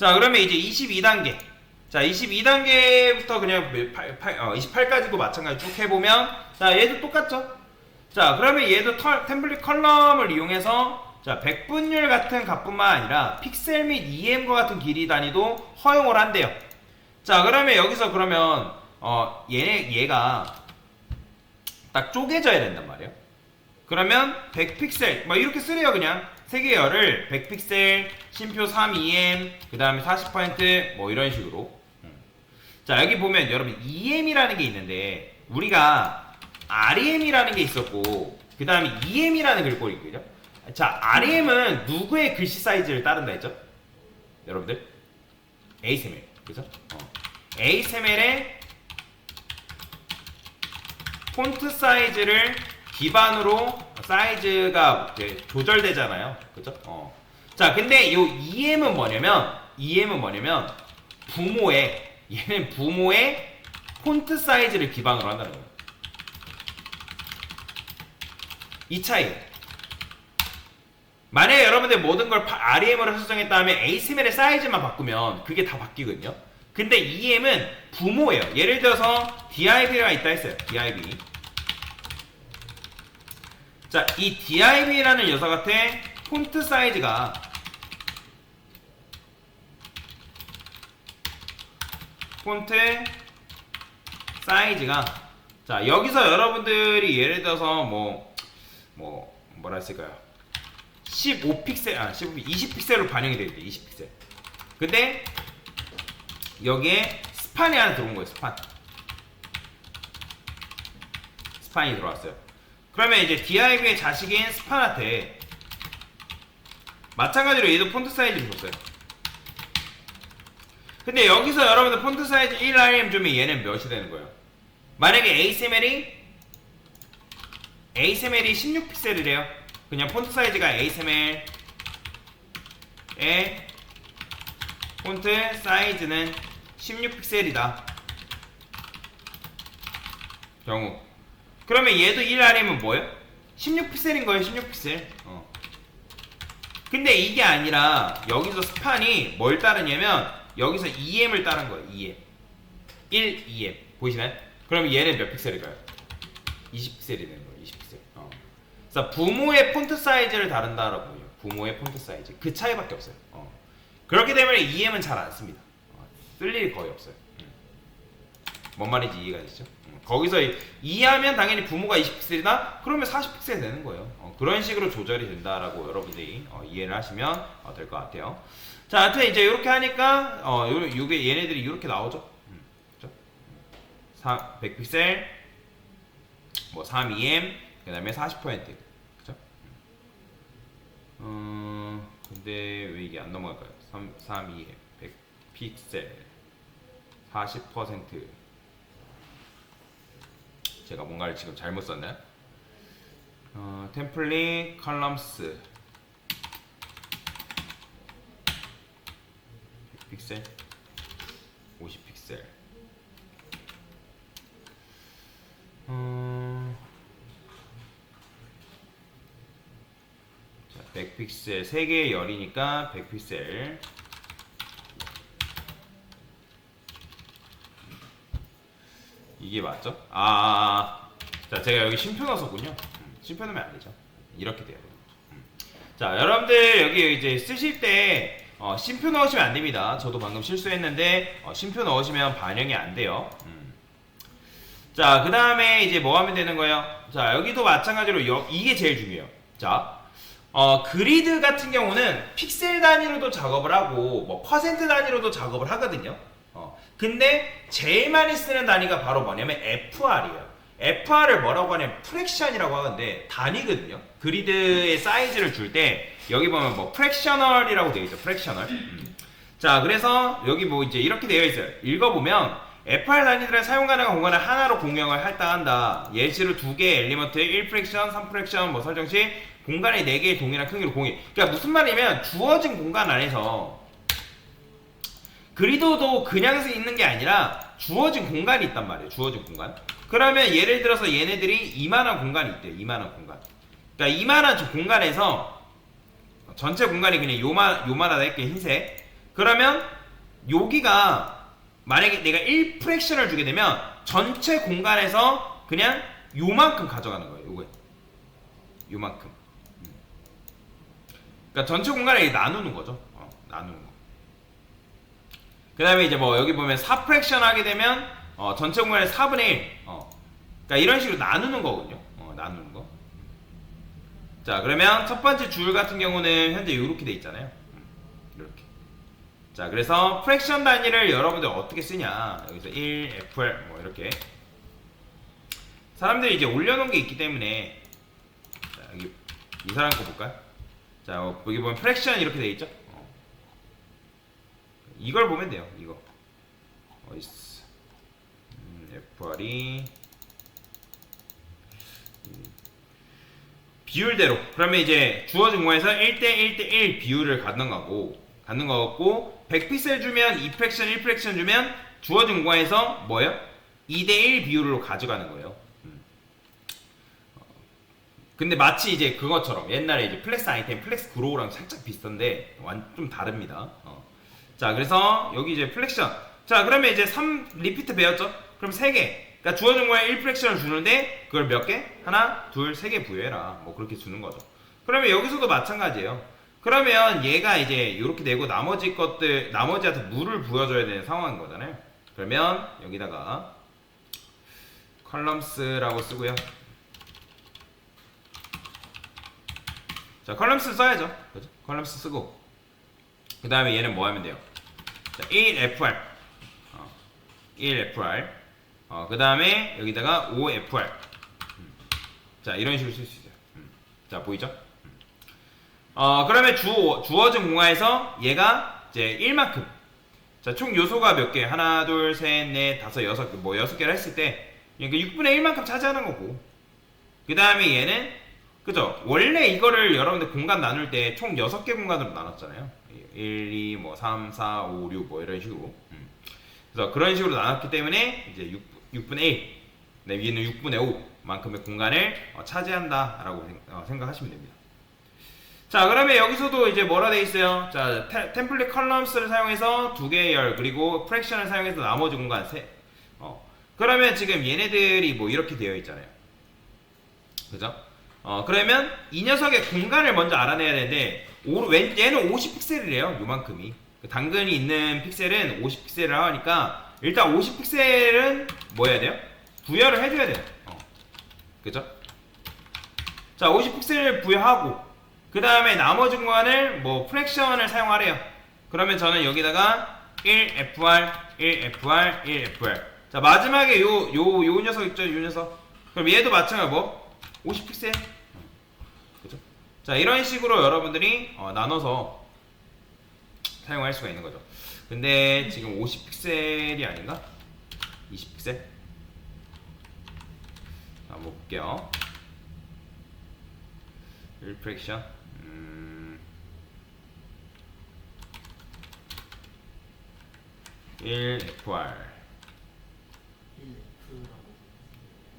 자, 그러면 이제 22단계. 자, 22단계부터 그냥 28까지도 마찬가지 쭉 해보면, 자, 얘도 똑같죠? 자, 그러면 얘도 템플릿 컬럼을 이용해서, 자, 백분율 같은 값뿐만 아니라 픽셀 및 EM과 같은 길이 단위도 허용을 한대요. 자, 그러면 여기서 그러면, 얘가 딱 쪼개져야 된단 말이에요. 그러면 100픽셀, 뭐 이렇게 쓰래요, 그냥. 세개 열을 100픽셀, 심표 3EM, 그 다음에 40%, 뭐 이런 식으로. 자, 여기 보면 여러분 EM이라는 게 있는데, 우리가 REM이라는 게 있었고, 그 다음에 EM이라는 글꼴이 있거든요. 자, REM은 누구의 글씨 사이즈를 따른다 했죠? 여러분들? ASML, 그죠? ASML의 폰트 사이즈를 기반으로 사이즈가 이제 조절되잖아요. 그죠? 자, 근데 요 EM은 뭐냐면, 얘는 부모의 폰트 사이즈를 기반으로 한다는 거예요. 이 차이예요. 만약에 여러분들 모든 걸 REM으로 설정했다면 ASML의 사이즈만 바꾸면 그게 다 바뀌거든요. 근데 EM은 부모예요. 예를 들어서 DIB가 있다 했어요. DIB. 자, 이 DIB라는 녀석한테 폰트 사이즈가 자, 여기서 여러분들이 예를 들어서 뭐라 했을까요? 15픽셀, 20픽셀로 반영이 되겠죠. 20픽셀. 근데 여기에 스판이 하나 들어온 거예요. 스판이 들어왔어요. 그러면 이제 DIB의 자식인 스판한테 마찬가지로 얘도 폰트 사이즈를 줬어요. 근데 여기서 여러분들 폰트 사이즈 1RM 주면 얘는 몇이 되는 거예요? 만약에 ASML이 16픽셀이래요. 그냥 폰트 사이즈가 ASML의 폰트 사이즈는 16픽셀이다. 경우. 그러면 얘도 1RM은 뭐예요? 16픽셀인 거예요. 16픽셀. 근데 이게 아니라 여기서 스판이 뭘 따르냐면 여기서 EM을 따른 거예요. EM. 1EM. 보이시나요? 그럼 얘는 몇 픽셀일까요? 20픽셀이 되는 거예요. 20픽셀. 그래서 부모의 폰트 사이즈를 다룬다라고 해요. 부모의 폰트 사이즈. 그 차이밖에 없어요. 그렇기 때문에 EM은 잘 안 씁니다. 쓸 일이 거의 없어요. 뭔 말인지 이해가 되시죠? 거기서 이해하면 당연히 부모가 20픽셀이다? 그러면 40픽셀 되는 거예요. 그런 식으로 조절이 된다라고 여러분들이 이해를 하시면 될 것 같아요. 자, 하여튼 이제 이렇게 하니까 요게 얘네들이 이렇게 나오죠. 그죠? 100픽셀, 뭐 3EM, 그 다음에 40%. 그죠? 근데 왜 이게 안 넘어갈까요? 3EM, 100픽셀, 40%. 제가 뭔가를 지금 잘못 썼나요? 템플릿 컬럼스 100픽셀 50픽셀 100픽셀 3개의 열이니까 100픽셀 이게 맞죠? 자, 제가 여기 심표 넣었군요. 심표 넣으면 안 되죠. 이렇게 돼요. 자, 여러분들 여기 이제 쓰실 때 심표 넣으시면 안 됩니다. 저도 방금 실수했는데 심표 넣으시면 반영이 안 돼요. 자, 그 다음에 이제 뭐 하면 되는 거예요? 자, 여기도 마찬가지로 이게 제일 중요해요. 자, 그리드 같은 경우는 픽셀 단위로도 작업을 하고 뭐 퍼센트 단위로도 작업을 하거든요. 근데 제일 많이 쓰는 단위가 바로 뭐냐면 FR이에요. FR을 뭐라고 하냐면 프랙션이라고 하는데 단위거든요. 그리드의 사이즈를 줄 때 여기 보면 뭐 프랙셔널이라고 되어 있죠. 프랙셔널. 자, 그래서 여기 뭐 이제 이렇게 되어 있어요. 읽어보면 FR 단위들은 사용 가능한 공간을 하나로 공용을 할당한다. 예시로 2개의 엘리먼트 1프랙션, 3프랙션 뭐 설정 시 공간의 4개의 동일한 크기로 공유. 그러니까 무슨 말이냐면 주어진 공간 안에서 그리드도 그냥 있는 게 아니라 주어진 공간이 있단 말이에요. 주어진 공간. 그러면 예를 들어서 얘네들이 이만한 공간이 있대요. 이만한 공간. 그러니까 이만한 공간에서 전체 공간이 그냥 요만하다 했게 흰색. 그러면 여기가 만약에 내가 1 프랙션을 주게 되면 전체 공간에서 그냥 요만큼 가져가는 거예요. 요거 요만큼. 그러니까 전체 공간을 나누는 거죠. 나누는 거. 그 다음에 이제 뭐 여기 보면 4 프랙션 하게 되면 전체 공간의 4분의 1. 그러니까 이런 식으로 나누는 거거든요. 나누는 거. 자, 그러면 첫 번째 줄 같은 경우는 현재 이렇게 돼 있잖아요. 이렇게. 자, 그래서 프랙션 단위를 여러분들 어떻게 쓰냐? 여기서 1, FR 뭐 이렇게. 사람들이 이제 올려놓은 게 있기 때문에 자, 여기 이 사람 거 볼까요? 자, 여기 보면 프랙션 이렇게 돼 있죠? 이걸 보면 돼요. 이거 어딨어? FR이 비율대로. 그러면 이제 주어진 공간에서 1대 1대1 비율을 갖는 거고 100픽셀 주면 2프랙션 1프랙션 주면 주어진 공간에서 뭐예요? 2대1 비율로 가져가는 거예요. 근데 마치 이제 그것처럼 옛날에 이제 플렉스 아이템 플렉스 그로우랑 살짝 비슷한데 좀 다릅니다. 자, 그래서 여기 이제 플렉션. 자, 그러면 이제 3 리피트 배웠죠? 그럼 3개. 그러니까 주어진 공간에 1 프랙션을 주는데 그걸 몇 개? 하나, 둘, 3개 부여해라. 뭐 그렇게 주는 거죠. 그러면 여기서도 마찬가지예요. 그러면 얘가 이제 이렇게 되고 나머지한테 물을 부여줘야 되는 상황인 거잖아요. 그러면 여기다가 컬럼스라고 쓰고요. 자, 컬럼스 써야죠. 그죠? 컬럼스 쓰고 그 다음에 얘는 뭐 하면 돼요? 자, 1FR 1FR 그 다음에 여기다가 5FR 자, 이런 식으로 쓸 수 있어요. 자, 보이죠? 그러면 주어진 공간에서 얘가 이제 1만큼. 자, 총 요소가 몇 개? 하나, 둘, 셋, 넷, 다섯, 여섯 개. 뭐 6개를 했을 때, 그러니까 6분의 1만큼 차지하는 거고. 그 다음에 얘는, 그죠? 원래 이거를 여러분들 공간 나눌 때 총 6개 공간으로 나눴잖아요. 1, 2, 뭐 3, 4, 5, 6, 뭐 이런 식으로. 그래서 그런 식으로 나눴기 때문에 이제 6분의 1. 네, 얘는 6분의 5만큼의 공간을 차지한다라고 생각하시면 됩니다. 자, 그러면 여기서도 이제 뭐라 돼 있어요? 자, 템플릿 컬럼스를 사용해서 2개의 열, 그리고 프랙션을 사용해서 나머지 공간 3. 그러면 지금 얘네들이 뭐 이렇게 되어 있잖아요. 그죠? 그러면 이 녀석의 공간을 먼저 알아내야 되는데, 얘는 50픽셀이래요, 요만큼이. 당근이 있는 픽셀은 50픽셀을 하니까, 일단 50픽셀은 뭐 해야 돼요? 부여를 해줘야 돼요. 그죠? 자, 50픽셀을 부여하고, 그 다음에 나머지 공간을 뭐 프랙션을 사용하래요. 그러면 저는 여기다가 1FR, 1FR, 1FR. 자, 마지막에 요 녀석 있죠? 요 녀석. 그럼 얘도 마찬가지로 뭐 50픽셀. 그죠? 자, 이런 식으로 여러분들이 나눠서 사용할 수가 있는 거죠. 근데 지금 50픽셀이 아닌가? 20픽셀? 자, 한번 볼게요. 1프랙션 1FR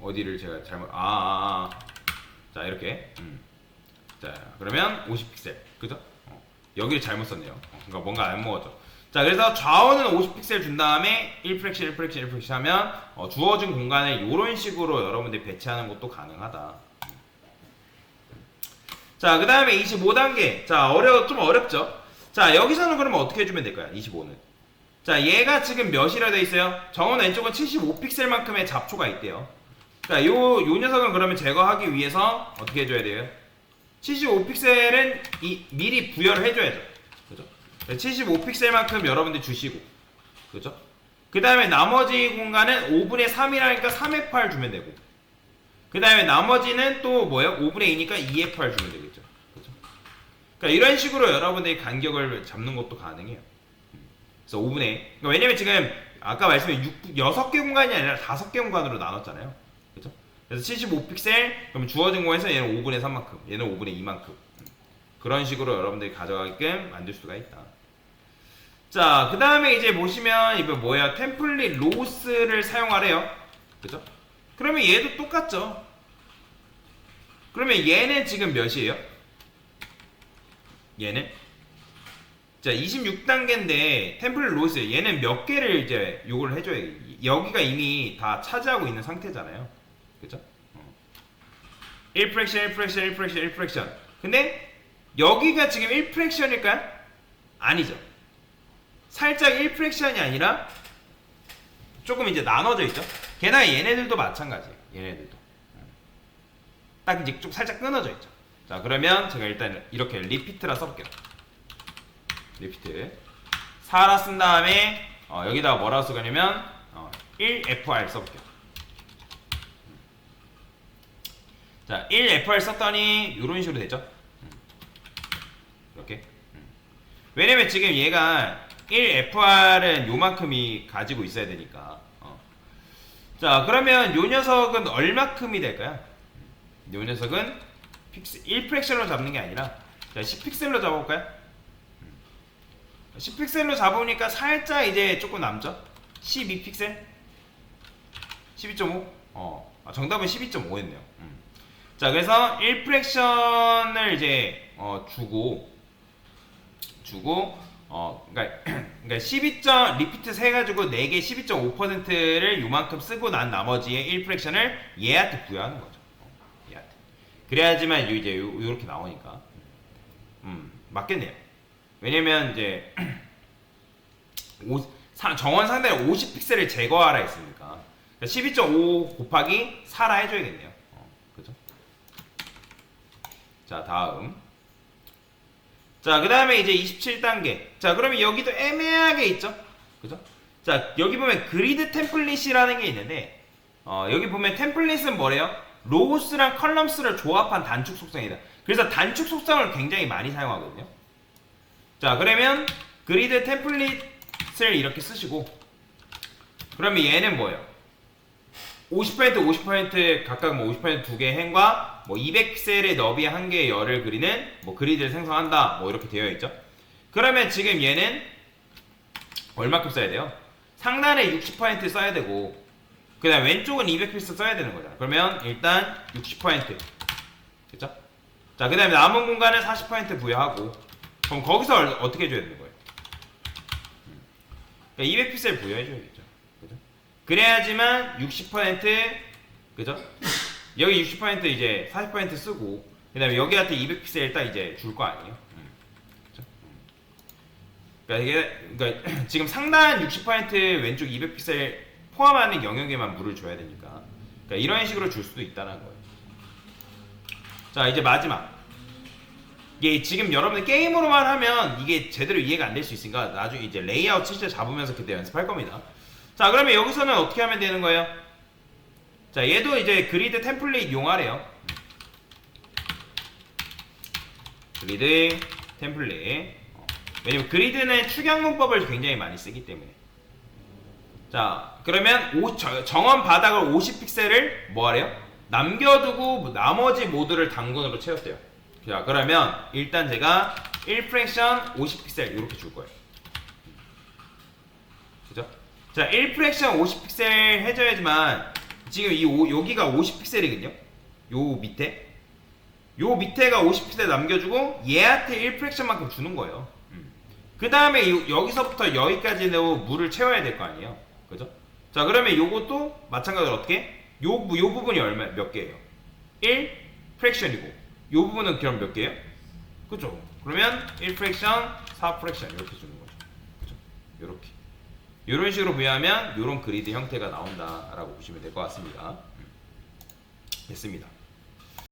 어디를 제가 잘못 자, 이렇게 자, 그러면 50픽셀 그죠? 여기를 잘못 썼네요. 그러니까 뭔가 안 먹었죠. 자, 그래서 좌우는 50픽셀 준 다음에 1프랙션 1프랙션 1프랙션 하면 주어진 공간을 이런 식으로 여러분들이 배치하는 것도 가능하다. 자, 그 다음에 25단계. 자, 좀 어렵죠? 자, 여기서는 그러면 어떻게 해주면 될까요? 25는. 자, 얘가 지금 몇이라 돼 있어요? 정원 왼쪽은 75픽셀만큼의 잡초가 있대요. 자, 요 녀석은 그러면 제거하기 위해서 어떻게 해줘야 돼요? 75픽셀은 미리 부여를 해줘야죠. 그죠? 75픽셀만큼 여러분들 주시고. 그죠? 그 다음에 나머지 공간은 5분의 3이라니까 3F8 주면 되고. 그 다음에 나머지는 또 뭐예요? 5분의 2니까 2F8 주면 되겠죠. 그죠? 그러니까 이런 식으로 여러분들이 간격을 잡는 것도 가능해요. 그래서 5분의 그러니까 왜냐면 지금 아까 말씀드린 6개 공간이 아니라 5개 공간으로 나눴잖아요. 그죠? 그래서 75픽셀 그러면 주어진 공간에서 얘는 5분의 3만큼 얘는 5분의 2만큼 그런 식으로 여러분들이 가져가게끔 만들 수가 있다. 자, 그 다음에 이제 보시면 이거 뭐야? 템플릿 로스를 사용하래요. 그죠? 그러면 얘도 똑같죠. 그러면 얘는 지금 몇이에요? 얘는 자, 26단계인데 템플릿 로이스 얘는 몇 개를 이제 요걸 해줘야 돼. 여기가 이미 다 차지하고 있는 상태잖아요. 그죠? 1프랙션, 1프랙션, 1프랙션, 1프랙션. 근데 여기가 지금 1프랙션일까요? 아니죠. 살짝 1프랙션이 아니라 조금 이제 나눠져 있죠. 게다가 얘네들도 마찬가지예요. 얘네들도 딱 이제 좀 살짝 끊어져 있죠. 자, 그러면 제가 일단 이렇게 리피트라 써볼게요. 리피트 4라 쓴 다음에 여기다가 뭐라고 쓰냐면 1FR 써볼게요. 자, 1FR 썼더니 이런 식으로 되죠. 이렇게. 왜냐면 지금 얘가 1FR은 요만큼이 가지고 있어야 되니까. 자, 그러면 요 녀석은 얼마큼이 될까요? 요 녀석은 1프랙션으로 잡는 게 아니라, 자, 10픽셀로 잡아볼까요? 10픽셀로 잡으니까 살짝 이제 조금 남죠? 12픽셀? 12.5? 정답은 12.5였네요. 자, 그래서 1프랙션을 이제 그러니까 12. 리피트 세가지고 4개 12.5%를 요만큼 쓰고 난 나머지의 1프랙션을 얘한테 부여하는 거죠. 얘한테. 그래야지만 이제 요렇게 나오니까. 맞겠네요. 왜냐면 이제 정원 상단에 50픽셀을 제거하라 했으니까 12.5 곱하기 4라 해줘야겠네요. 그죠? 자, 다음. 자, 그 다음에 이제 27단계. 자, 그러면 여기도 애매하게 있죠? 그죠? 자, 여기 보면 그리드 템플릿이라는 게 있는데, 여기 보면 템플릿은 뭐래요? 로우스랑 컬럼스를 조합한 단축 속성이다. 그래서 단축 속성을 굉장히 많이 사용하거든요. 자, 그러면 그리드 템플릿을 이렇게 쓰시고, 그러면 얘는 뭐예요? 50%, 50% 각각 뭐 50% 두 개의 행과 뭐 200셀의 너비 한 개의 열을 그리는 뭐 그리드를 생성한다. 뭐 이렇게 되어 있죠. 그러면 지금 얘는 얼마큼 써야 돼요? 상단에 60% 써야 되고, 그 다음 왼쪽은 200필스 써야 되는 거잖아. 그러면 일단 60%. 그쵸? 자, 그 다음에 남은 공간을 40% 부여하고, 그럼 거기서 어떻게 해줘야 되는 거예요? 200필스를 부여해줘야겠죠. 그죠? 그래야지만 60%, 그죠? 여기 60% 이제 40% 쓰고, 그 다음에 여기한테 200픽셀 일단 이제 줄 거 아니에요? 그죠? 그러니까 지금 상단 60% 왼쪽 200픽셀 포함하는 영역에만 물을 줘야 되니까. 그러니까 이런 식으로 줄 수도 있다는 거예요. 자, 이제 마지막. 이게 지금 여러분들 게임으로만 하면 이게 제대로 이해가 안 될 수 있으니까 나중에 이제 레이아웃 실제 잡으면서 그때 연습할 겁니다. 자, 그러면 여기서는 어떻게 하면 되는 거예요? 자, 얘도 이제 그리드 템플릿 용하래요. 그리드 템플릿. 왜냐면 그리드는 축약 문법을 굉장히 많이 쓰기 때문에. 자, 그러면 정원 바닥을 50픽셀을 뭐 하래요? 남겨두고 나머지 모두를 단군으로 채웠대요. 자, 그러면 일단 제가 1프랙션 50픽셀 이렇게 줄 거예요. 그죠? 자, 1프랙션 50픽셀 해줘야지만 지금 여기가 50픽셀이거든요. 요 밑에가 50픽셀 남겨주고 얘한테 1프랙션만큼 주는 거예요. 그 다음에 여기서부터 여기까지는 물을 채워야 될 거 아니에요. 그죠? 자, 그러면 요것도 마찬가지로 어떻게? 요 부분이 몇 개예요? 1 프랙션이고 요 부분은 그럼 몇 개예요? 그죠? 그러면 1 프랙션, 4 프랙션 이렇게 주는 거죠. 그죠? 요렇게. 이런 식으로 부여하면 이런 그리드 형태가 나온다라고 보시면 될 것 같습니다. 됐습니다.